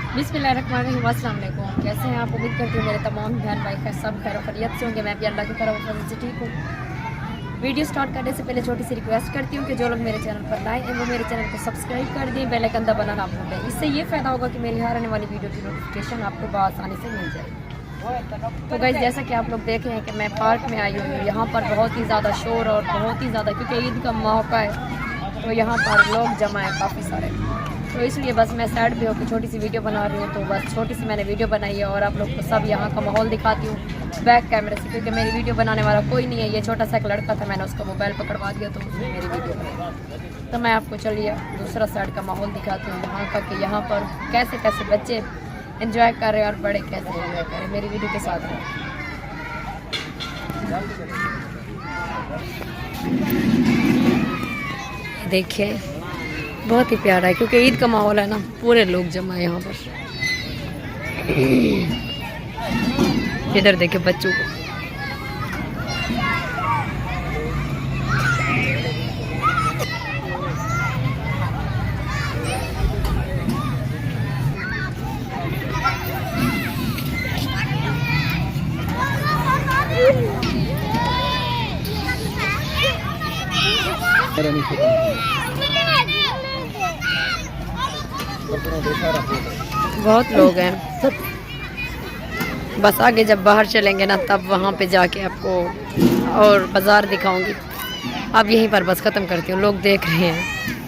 बिस्मिल्लाहिर्रहमानिर्रहीम, अस्सलाम वालेकुम। कैसे हैं आप? उम्मीद करती हूँ मेरे तमाम बहन भाई सब खैर खैरियत से होंगे। मैं भी अल्लाह की करम फजल से ठीक हूँ। वीडियो स्टार्ट करने से पहले छोटी सी रिक्वेस्ट करती हूँ कि जो लोग मेरे चैनल पर नए हैं वो मेरे चैनल को सब्सक्राइब कर दें, बेल आइकन दबाना ना भूलें। इससे ये फ़ायदा होगा कि मेरी हर आने वाली वीडियो की नोटिफिकेशन आपको बआसानी से मिल जाए। तो गाइस, जैसा कि आप लोग देख रहे हैं कि मैं पार्क में आई हूँ। यहाँ पर बहुत ही ज़्यादा शोर और बहुत ही ज़्यादा, क्योंकि ईद का मौका है तो यहाँ पर लोग जमा है काफ़ी सारे। तो इसलिए बस मैं साइड पे होकर छोटी सी वीडियो बना रही हूँ। तो बस छोटी सी मैंने वीडियो बनाई है और आप लोग को सब यहाँ का माहौल दिखाती हूँ बैक कैमरे से, क्योंकि मेरी वीडियो बनाने वाला कोई नहीं है। ये छोटा सा एक लड़का था, मैंने उसका मोबाइल पकड़वा दिया तो उसने मेरी वीडियो बनाई। तो मैं आपको चलिए दूसरा साइड का माहौल दिखाती हूँ यहाँ का, कि यहाँ पर कैसे कैसे बच्चे एंजॉय कर रहे हैं और बड़े कैसे एंजॉय कर रहे हैं। मेरी वीडियो के साथ हैं। देखिए बहुत ही प्यारा है, क्योंकि ईद का माहौल है ना, पूरे लोग जमा है यहाँ पर। इधर देखिए बच्चों को। बहुत लोग हैं। बस आगे जब बाहर चलेंगे ना तब वहाँ पे जाके आपको और बाज़ार दिखाऊंगी। अब यहीं पर बस ख़त्म करती हूँ, लोग देख रहे हैं।